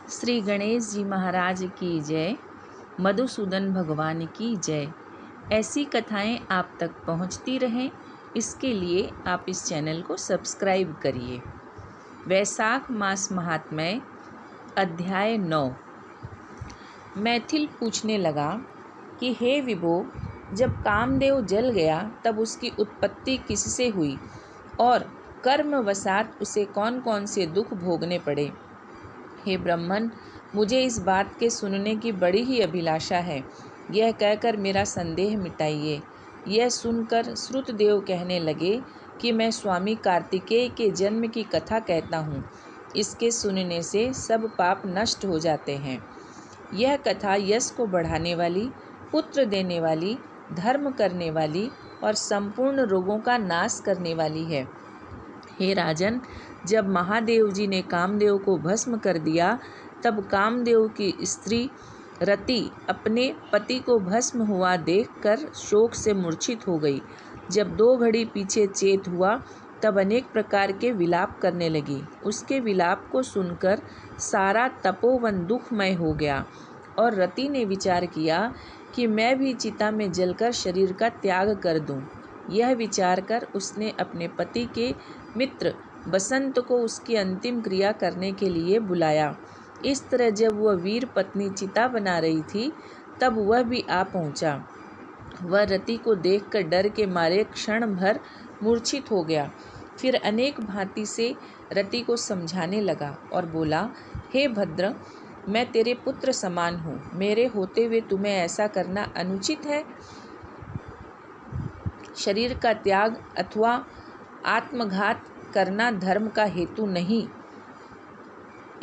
श्री गणेश जी महाराज की जय। मधुसूदन भगवान की जय। ऐसी कथाएं आप तक पहुंचती रहें, इसके लिए आप इस चैनल को सब्सक्राइब करिए। वैशाख मास महात्म्य अध्याय 9। मैथिल पूछने लगा कि हे विभो, जब कामदेव जल गया तब उसकी उत्पत्ति किससे हुई और कर्मवशात उसे कौन कौन से दुख भोगने पड़े। हे ब्राह्मण, मुझे इस बात के सुनने की बड़ी ही अभिलाषा है। यह कहकर मेरा संदेह मिटाइए। यह सुनकर श्रुतदेव कहने लगे कि मैं स्वामी कार्तिकेय के जन्म की कथा कहता हूँ। इसके सुनने से सब पाप नष्ट हो जाते हैं। यह कथा यश को बढ़ाने वाली, पुत्र देने वाली, धर्म करने वाली और संपूर्ण रोगों का नाश करने वाली है। हे राजन, जब महादेव जी ने कामदेव को भस्म कर दिया तब कामदेव की स्त्री रति अपने पति को भस्म हुआ देखकर शोक से मूर्छित हो गई। जब 2 घड़ी पीछे चेत हुआ तब अनेक प्रकार के विलाप करने लगी। उसके विलाप को सुनकर सारा तपोवन दुखमय हो गया और रति ने विचार किया कि मैं भी चिता में जलकर शरीर का त्याग कर दूं। यह विचार कर उसने अपने पति के मित्र बसंत को उसकी अंतिम क्रिया करने के लिए बुलाया। इस तरह जब वह वीर पत्नी चिता बना रही थी तब वह भी आ पहुंचा। वह रति को देखकर डर के मारे क्षण भर मूर्छित हो गया। फिर अनेक भांति से रति को समझाने लगा और बोला, हे भद्र, मैं तेरे पुत्र समान हूँ। मेरे होते हुए तुम्हें ऐसा करना अनुचित है। शरीर का त्याग अथवा आत्मघात करना धर्म का हेतु नहीं।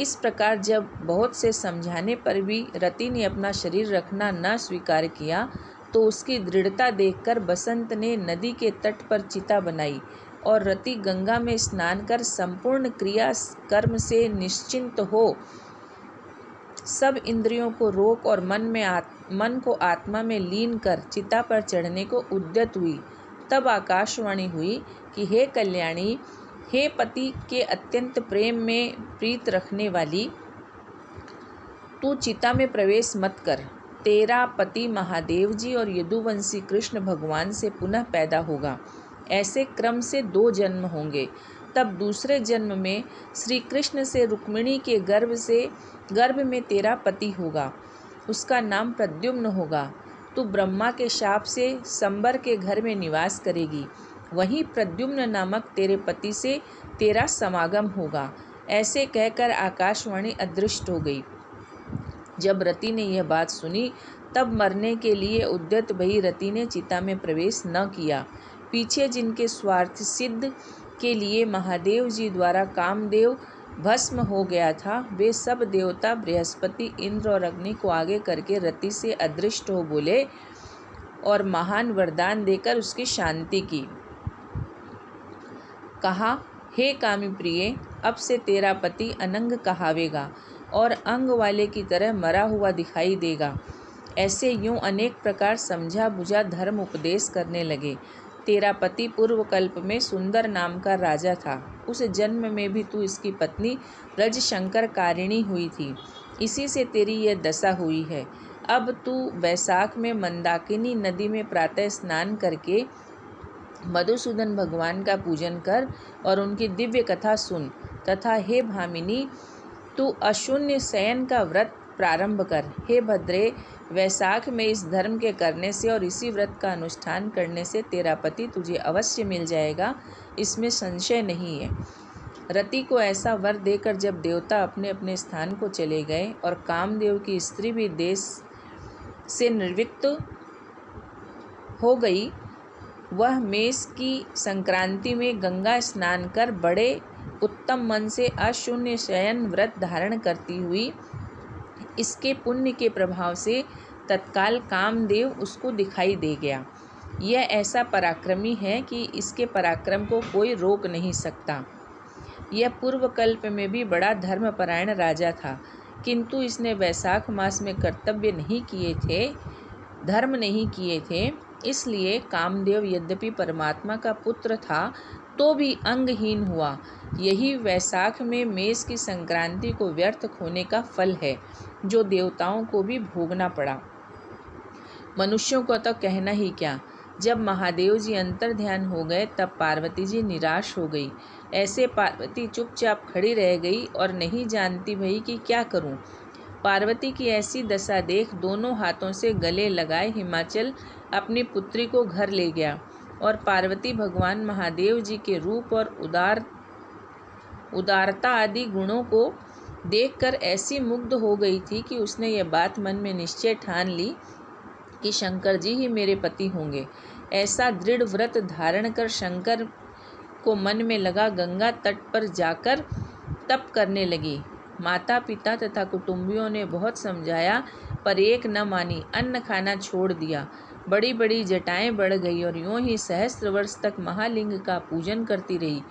इस प्रकार जब बहुत से समझाने पर भी रति ने अपना शरीर रखना न स्वीकार किया तो उसकी दृढ़ता देखकर बसंत ने नदी के तट पर चिता बनाई और रति गंगा में स्नान कर संपूर्ण क्रिया कर्म से निश्चिंत हो सब इंद्रियों को रोक और मन को आत्मा में लीन कर चिता पर चढ़ने को उद्यत हुई। तब आकाशवाणी हुई कि हे कल्याणी, हे पति के अत्यंत प्रेम में प्रीत रखने वाली, तू चिता में प्रवेश मत कर। तेरा पति महादेव जी और यदुवंशी कृष्ण भगवान से पुनः पैदा होगा। ऐसे क्रम से 2 जन्म होंगे। तब दूसरे जन्म में श्री कृष्ण से रुक्मिणी के गर्भ में तेरा पति होगा। उसका नाम प्रद्युम्न होगा। तू ब्रह्मा के शाप से संबर के घर में निवास करेगी। वहीं प्रद्युम्न नामक तेरे पति से तेरा समागम होगा। ऐसे कहकर आकाशवाणी अदृश्य हो गई। जब रति ने यह बात सुनी तब मरने के लिए उद्यत भई रति ने चिता में प्रवेश न किया। पीछे जिनके स्वार्थ सिद्ध के लिए महादेव जी द्वारा कामदेव भस्म हो गया था, वे सब देवता बृहस्पति, इंद्र और अग्नि को आगे करके रति से अदृष्ट हो बोले और महान वरदान देकर उसकी शांति की। कहा, हे कामी प्रिय, अब से तेरा पति अनंग कहावेगा और अंग वाले की तरह मरा हुआ दिखाई देगा। ऐसे यूं अनेक प्रकार समझा बुझा धर्म उपदेश करने लगे। तेरा पति पूर्व कल्प में सुंदर नाम का राजा था। उस जन्म में भी तू इसकी पत्नी ब्रजशंकर कारिणी हुई थी। इसी से तेरी यह दशा हुई है। अब तू वैशाख में मंदाकिनी नदी में प्रातः स्नान करके मधुसूदन भगवान का पूजन कर और उनकी दिव्य कथा सुन तथा हे भामिनी, तू अशून्य शयन का व्रत प्रारंभ कर। हे भद्रे, वैशाख में इस धर्म के करने से और इसी व्रत का अनुष्ठान करने से तेरा पति तुझे अवश्य मिल जाएगा, इसमें संशय नहीं है। रति को ऐसा वर देकर जब देवता अपने अपने स्थान को चले गए और कामदेव की स्त्री भी देश से निर्वृत्त हो गई, वह मेष की संक्रांति में गंगा स्नान कर बड़े उत्तम मन से अशून्य शयन व्रत धारण करती हुई इसके पुण्य के प्रभाव से तत्काल कामदेव उसको दिखाई दे गया। यह ऐसा पराक्रमी है कि इसके पराक्रम को कोई रोक नहीं सकता। यह पूर्व कल्प में भी बड़ा धर्मपरायण राजा था, किंतु इसने वैशाख मास में कर्तव्य नहीं किए थे, धर्म नहीं किए थे। इसलिए कामदेव यद्यपि परमात्मा का पुत्र था तो भी अंगहीन हुआ। यही वैशाख में मेष की संक्रांति को व्यर्थ होने का फल है, जो देवताओं को भी भोगना पड़ा। मनुष्यों को तो कहना ही क्या। जब महादेव जी अंतर ध्यान हो गए तब पार्वती जी निराश हो गई। ऐसे पार्वती चुपचाप खड़ी रह गई और नहीं जानती भई कि क्या करूं। पार्वती की ऐसी दशा देख दोनों हाथों से गले लगाए हिमाचल अपनी पुत्री को घर ले गया और पार्वती भगवान महादेव जी के रूप और उदारता आदि गुणों को देखकर ऐसी मुग्ध हो गई थी कि उसने यह बात मन में निश्चय ठान ली कि शंकर जी ही मेरे पति होंगे। ऐसा दृढ़ व्रत धारण कर शंकर को मन में लगा गंगा तट पर जाकर तप करने लगी। माता पिता तथा कुटुंबियों ने बहुत समझाया पर एक न मानी, अन्न खाना छोड़ दिया। बड़ी बड़ी जटाएं बढ़ गई और यूं ही सहस्त्र वर्ष तक महालिंग का पूजन करती रही।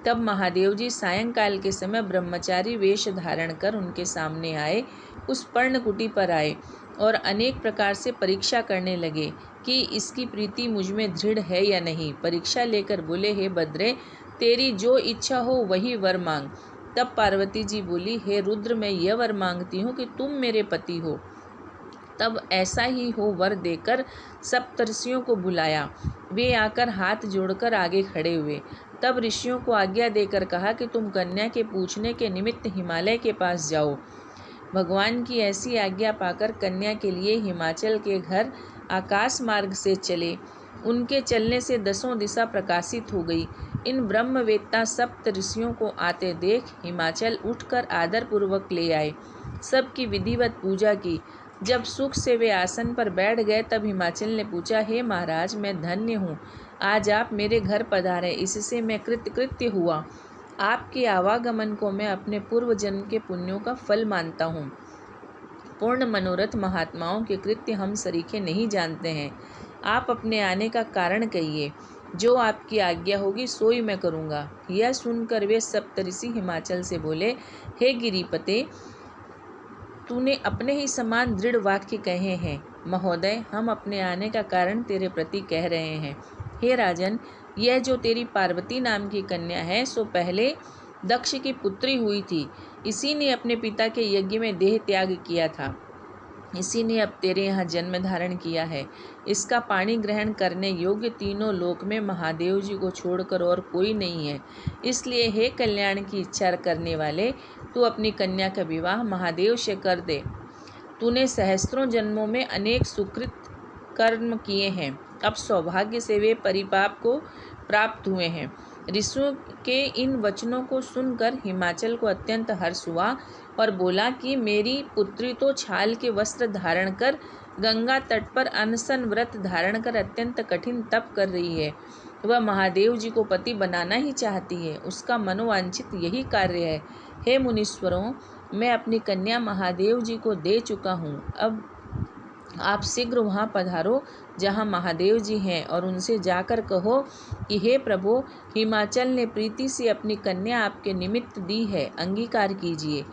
तब महादेव जी सायंकाल के समय ब्रह्मचारी वेश धारण कर उनके सामने आए। उस पर्णकुटी पर आए और अनेक प्रकार से परीक्षा करने लगे कि इसकी प्रीति मुझमें दृढ़ है या नहीं। परीक्षा लेकर बोले, हे बद्रे, तेरी जो इच्छा हो वही वर मांग। तब पार्वती जी बोली, हे रुद्र, मैं यह वर मांगती हूँ कि तुम मेरे पति हो। तब ऐसा ही हो वर देकर सप्तर्षियों को बुलाया। वे आकर हाथ जोड़कर आगे खड़े हुए। तब ऋषियों को आज्ञा देकर कहा कि तुम कन्या के पूछने के निमित्त हिमालय के पास जाओ। भगवान की ऐसी आज्ञा पाकर कन्या के लिए हिमाचल के घर आकाश मार्ग से चले। उनके चलने से दसों दिशा प्रकाशित हो गई। इन ब्रह्मवेत्ता सप्त ऋषियों को आते देख हिमाचल उठकर आदरपूर्वक ले आए। सबकी विधिवत पूजा की। जब सुख से वे आसन पर बैठ गए तब हिमाचल ने पूछा, हे महाराज, मैं धन्य हूँ, आज आप मेरे घर पधारे, इससे मैं कृतकृत्य हुआ। आपके आवागमन को मैं अपने पूर्व जन्म के पुण्यों का फल मानता हूँ। पूर्ण मनोरथ महात्माओं के कृत्य हम सरीखे नहीं जानते हैं। आप अपने आने का कारण कहिए। जो आपकी आज्ञा होगी सोई मैं करूँगा। यह सुनकर वे सप्तऋषि हिमाचल से बोले, हे गिरिपते, तूने अपने ही समान दृढ़ वाक्य कहे हैं। महोदय, हम अपने आने का कारण तेरे प्रति कह रहे हैं। हे राजन, यह जो तेरी पार्वती नाम की कन्या है सो पहले दक्ष की पुत्री हुई थी। इसी ने अपने पिता के यज्ञ में देह त्याग किया था। इसी ने अब तेरे यहाँ जन्म धारण किया है। इसका पानी ग्रहण करने योग्य तीनों लोक में महादेव जी को छोड़कर और कोई नहीं है। इसलिए हे कल्याण की इच्छा करने वाले, तू अपनी कन्या का विवाह महादेव से कर दे। तूने सहस्त्रों जन्मों में अनेक सुकृत कर्म किए हैं। अब सौभाग्य से वे परिपाप को प्राप्त हुए हैं। ऋषियों के इन वचनों को सुनकर हिमाचल को अत्यंत हर्ष हुआ और बोला कि मेरी पुत्री तो छाल के वस्त्र धारण कर गंगा तट पर अनशन व्रत धारण कर अत्यंत कठिन तप कर रही है। वह महादेव जी को पति बनाना ही चाहती है। उसका मनोवांछित यही कार्य है। हे मुनीश्वरों, मैं अपनी कन्या महादेव जी को दे चुका हूँ। अब आप शीघ्र वहाँ पधारो जहाँ महादेव जी हैं और उनसे जाकर कहो कि हे प्रभु, हिमाचल ने प्रीति से अपनी कन्या आपके निमित्त दी है, अंगीकार कीजिए।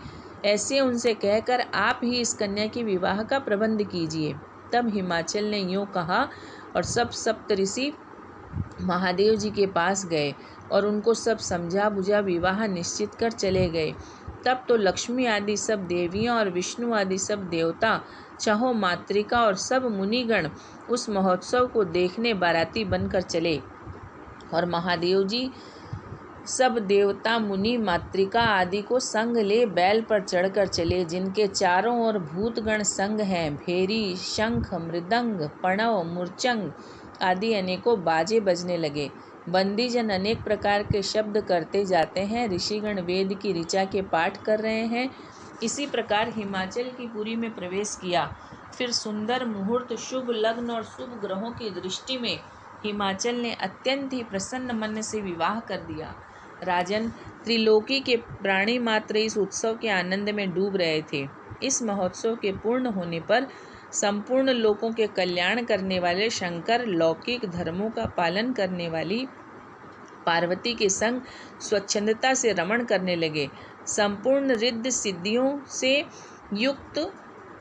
ऐसे उनसे कहकर आप ही इस कन्या के विवाह का प्रबंध कीजिए। तब हिमाचल ने यूँ कहा और सब सप्तऋषि महादेव जी के पास गए और उनको सब समझा बुझा विवाह निश्चित कर चले गए। तब तो लक्ष्मी आदि सब देवियाँ और विष्णु आदि सब देवता, चाहो मातृका और सब मुनिगण उस महोत्सव को देखने बाराती बनकर चले और महादेव जी सब देवता मुनि मातृका आदि को संग ले बैल पर चढ़कर चले, जिनके चारों ओर भूतगण संग हैं। भेरी, शंख, मृदंग, पणव, मूर्चंग आदि अनेकों बाजे बजने लगे। बंदीजन अनेक प्रकार के शब्द करते जाते हैं। ऋषिगण वेद की ऋचा के पाठ कर रहे हैं। इसी प्रकार हिमाचल की पुरी में प्रवेश किया। फिर सुंदर मुहूर्त, शुभ लग्न और शुभ ग्रहों की दृष्टि में हिमाचल ने अत्यंत ही प्रसन्न मन से विवाह कर दिया। राजन, त्रिलोकी के प्राणी मात्र इस उत्सव के आनंद में डूब रहे थे। इस महोत्सव के पूर्ण होने पर संपूर्ण लोकों के कल्याण करने वाले शंकर लौकिक धर्मों का पालन करने वाली पार्वती के संग स्वच्छंदता से रमण करने लगे। संपूर्ण रिद्ध सिद्धियों से युक्त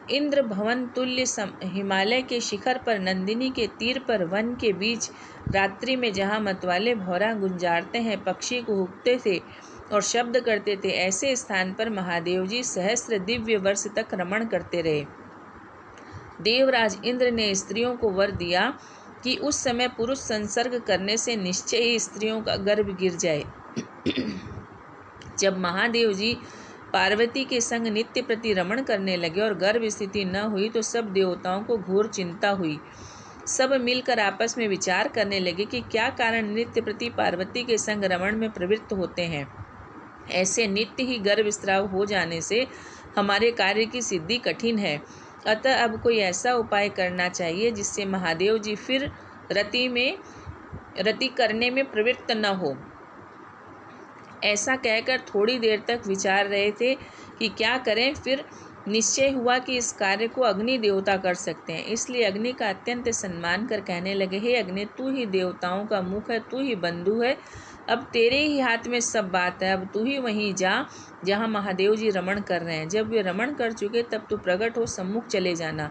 इंद्र भवन तुल्य हिमालय के शिखर पर, नंदिनी के तीर पर, वन के बीच, रात्रि में जहाँ मतवाले भौरा गुंजारते हैं, पक्षी कुहुकते थे और शब्द करते थे, ऐसे स्थान पर महादेव जी सहस्त्र दिव्य वर्ष तक रमण करते रहे। देवराज इंद्र ने स्त्रियों को वर दिया कि उस समय पुरुष संसर्ग करने से निश्चय ही स्त्रियों का गर्भ गिर जाए। जब महादेव जी पार्वती के संग नित्य प्रति रमण करने लगे और गर्भ स्थिति न हुई तो सब देवताओं को घोर चिंता हुई। सब मिलकर आपस में विचार करने लगे कि क्या कारण नित्य प्रति पार्वती के संग रमण में प्रवृत्त होते हैं। ऐसे नित्य ही गर्भस्राव हो जाने से हमारे कार्य की सिद्धि कठिन है। अतः अब कोई ऐसा उपाय करना चाहिए जिससे महादेव जी फिर रति करने में प्रवृत्त न हो। ऐसा कहकर थोड़ी देर तक विचार रहे थे कि क्या करें। फिर निश्चय हुआ कि इस कार्य को अग्नि देवता कर सकते हैं। इसलिए अग्नि का अत्यंत सम्मान कर कहने लगे, हे अग्नि, तू ही देवताओं का मुख है, तू ही बंधु है, अब तेरे ही हाथ में सब बात है। अब तू ही वहीं जा जहाँ महादेव जी रमण कर रहे हैं। जब वे रमण कर चुके तब तू प्रकट हो सम्मुख चले जाना,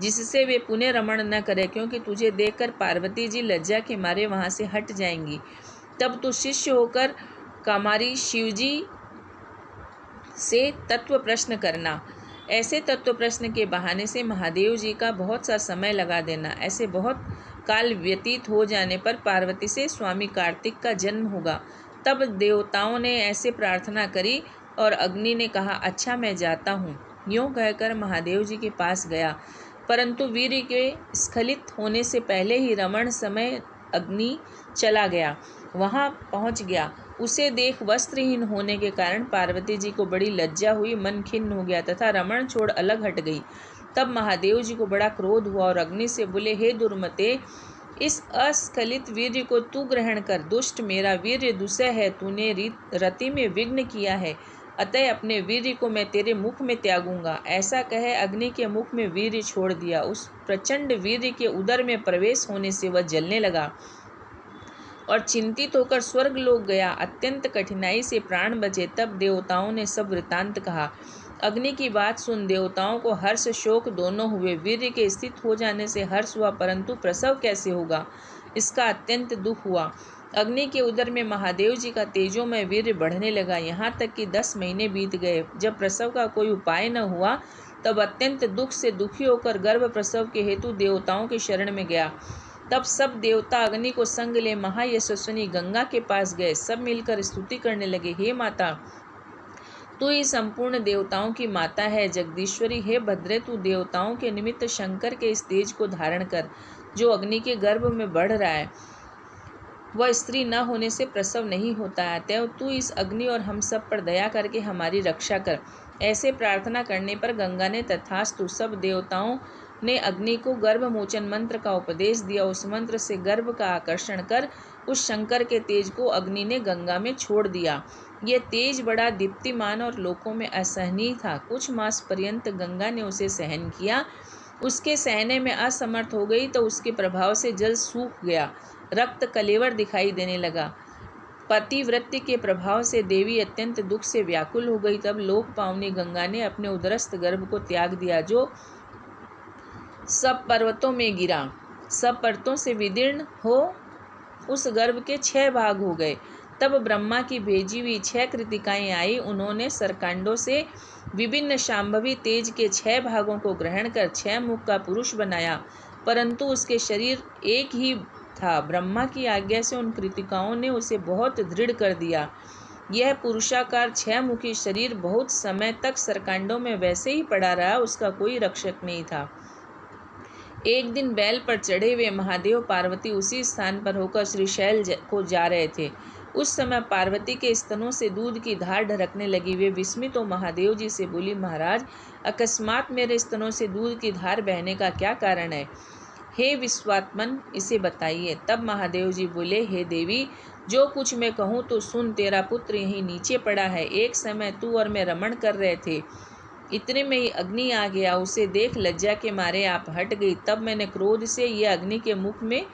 जिससे वे पुनः रमण न करे, क्योंकि तुझे देखकर पार्वती जी लज्जा के मारे वहाँ से हट जाएंगी। तब तू शिष्य होकर कामारी शिवजी से तत्व प्रश्न करना। ऐसे तत्व प्रश्न के बहाने से महादेव जी का बहुत सा समय लगा देना। ऐसे बहुत काल व्यतीत हो जाने पर पार्वती से स्वामी कार्तिक का जन्म होगा। तब देवताओं ने ऐसे प्रार्थना करी और अग्नि ने कहा, अच्छा मैं जाता हूँ। यूँ कहकर महादेव जी के पास गया, परंतु वीर्य के स्खलित होने से पहले ही रमण समय अग्नि चला गया, वहाँ पहुँच गया। उसे देख वस्त्रहीन होने के कारण पार्वती जी को बड़ी लज्जा हुई, मन खिन्न हो गया तथा रमण छोड़ अलग हट गई। तब महादेव जी को बड़ा क्रोध हुआ और अग्नि से बोले, हे दुर्मते, इस अस्खलित वीर्य को तू ग्रहण कर। दुष्ट, मेरा वीर्य दुसह है, तूने रति में विघ्न किया है, अतः अपने वीर्य को मैं तेरे मुख में त्यागूंगा। ऐसा कहे अग्नि के मुख में वीर्य छोड़ दिया। उस प्रचंड वीर्य के उदर में प्रवेश होने से वह जलने लगा और चिंतित होकर स्वर्ग लोक गया। अत्यंत कठिनाई से प्राण बचे। तब देवताओं ने सब वृतांत कहा। अग्नि की बात सुन देवताओं को हर्ष शोक दोनों हुए। वीर्य के स्थित हो जाने से हर्ष हुआ, परंतु प्रसव कैसे होगा, इसका अत्यंत दुख हुआ। अग्नि के उदर में महादेव जी का तेजोमय वीर्य बढ़ने लगा, यहाँ तक कि 10 महीने बीत गए। जब प्रसव का कोई उपाय न हुआ तब अत्यंत दुख से दुखी होकर गर्भ प्रसव के हेतु देवताओं के शरण में गया। तब सब देवता अग्नि को संग ले महायशस्विनी गंगा के पास गए। सब मिलकर स्तुति करने लगे, हे माता, तू ही संपूर्ण देवताओं की माता है, जगदीश्वरी। हे भद्रे, तू देवताओं के निमित्त शंकर के इस तेज को धारण कर जो अग्नि के गर्भ में बढ़ रहा है। वह स्त्री न होने से प्रसव नहीं होता है, अतएव तू इस अग्नि और हम सब पर दया करके हमारी रक्षा कर। ऐसे प्रार्थना करने पर गंगा ने तथास्तु। सब देवताओं ने अग्नि को गर्भमोचन मंत्र का उपदेश दिया। उस मंत्र से गर्भ का आकर्षण कर उस शंकर के तेज को अग्नि ने गंगा में छोड़ दिया। यह तेज बड़ा दीप्तिमान और लोकों में असहनीय था। कुछ मास पर्यंत गंगा ने उसे सहन किया। उसके सहने में असमर्थ हो गई तो उसके प्रभाव से जल सूख गया, रक्त कलेवर दिखाई देने लगा। पतिव्रत्य के प्रभाव से देवी अत्यंत दुख से व्याकुल हो गई। तब लोक पावनी गंगा ने अपने उदरस्थ गर्भ को त्याग दिया, जो सब पर्वतों में गिरा। सब पर्वतों से विदीर्ण हो उस गर्भ के 6 भाग हो गए। तब ब्रह्मा की भेजी हुई 6 कृतिकाएं आई। उन्होंने सरकांडों से विभिन्न शांभवी तेज के 6 भागों को ग्रहण कर 6 मुख का पुरुष बनाया, परंतु उसके शरीर एक ही था। ब्रह्मा की आज्ञा से उन कृतिकाओं ने उसे बहुत दृढ़ कर दिया। यह पुरुषाकार 6 मुखी शरीर बहुत समय तक सरकांडों में वैसे ही पड़ा रहा, उसका कोई रक्षक नहीं था। एक दिन बैल पर चढ़े हुए महादेव पार्वती उसी स्थान पर होकर श्रीशैल को जा रहे थे। उस समय पार्वती के स्तनों से दूध की धार ढरकने लगी। वे विस्मित हो महादेव जी से बोली, महाराज, अकस्मात मेरे स्तनों से दूध की धार बहने का क्या कारण है? हे विश्वात्मन, इसे बताइए। तब महादेव जी बोले, हे देवी, जो कुछ मैं कहूँ तो सुन। तेरा पुत्र यहीं नीचे पड़ा है। एक समय तू और मैं रमण कर रहे थे, इतने में ही अग्नि आ गया। उसे देख लज्जा के मारे आप हट गई। तब मैंने क्रोध से यह अग्नि के मुख में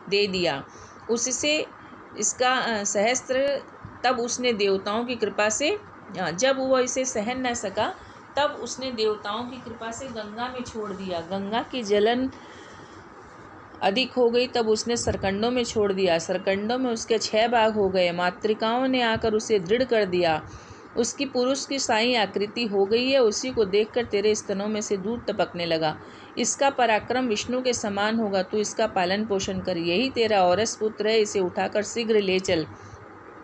दे दिया, उससे इसका सहस्त्र। तब उसने देवताओं की कृपा से, जब वह इसे सहन न सका तब उसने देवताओं की कृपा से गंगा में छोड़ दिया। गंगा की जलन अधिक हो गई, तब उसने सरकंडों में छोड़ दिया। सरकंडों में उसके 6 भाग हो गए। मातृकाओं ने आकर उसे दृढ़ कर दिया। उसकी पुरुष की साई आकृति हो गई है। उसी को देखकर तेरे स्तनों में से दूध टपकने लगा। इसका पराक्रम विष्णु के समान होगा। तू इसका पालन पोषण कर। यही तेरा औरस पुत्र है। इसे उठाकर शीघ्र ले चल।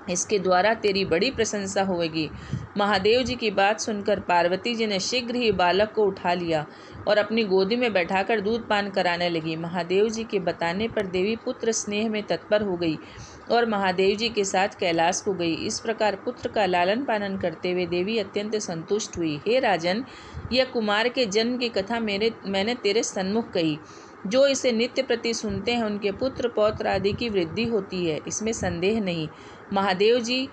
इसके द्वारा तेरी बड़ी प्रशंसा होगी। महादेव जी की बात सुनकर पार्वती जी ने शीघ्र ही बालक को उठा लिया और अपनी गोदी में बैठाकर दूध पान कराने लगी। महादेव जी के बताने पर देवी पुत्र स्नेह में तत्पर हो गई और महादेव जी के साथ कैलाश को गई। इस प्रकार पुत्र का लालन पालन करते हुए देवी अत्यंत संतुष्ट हुई। हे राजन, यह कुमार के जन्म की कथा मैंने तेरे सन्मुख कही। जो इसे नित्य प्रति सुनते हैं उनके पुत्र पौत्र आदि की वृद्धि होती है, इसमें संदेह नहीं। महादेव जी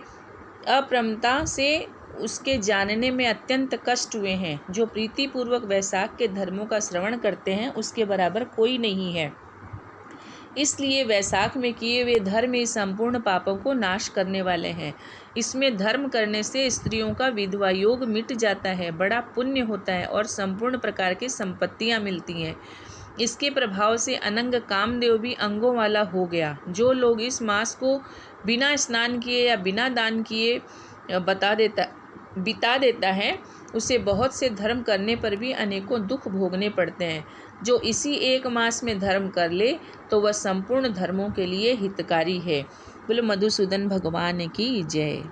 अप्रमता से उसके जानने में अत्यंत कष्ट हुए हैं। जो प्रीतिपूर्वक वैशाख के धर्मों का श्रवण करते हैं उसके बराबर कोई नहीं है। इसलिए वैशाख में किए हुए धर्म ही संपूर्ण पापों को नाश करने वाले हैं। इसमें धर्म करने से स्त्रियों का विधवा योग मिट जाता है, बड़ा पुण्य होता है और संपूर्ण प्रकार की संपत्तियां मिलती हैं। इसके प्रभाव से अनंग कामदेव भी अंगों वाला हो गया। जो लोग इस मास को बिना स्नान किए या बिना दान किए बिता देता है, उसे बहुत से धर्म करने पर भी अनेकों दुख भोगने पड़ते हैं। जो इसी एक मास में धर्म कर ले तो वह संपूर्ण धर्मों के लिए हितकारी है। बोलो मधुसूदन भगवान की जय।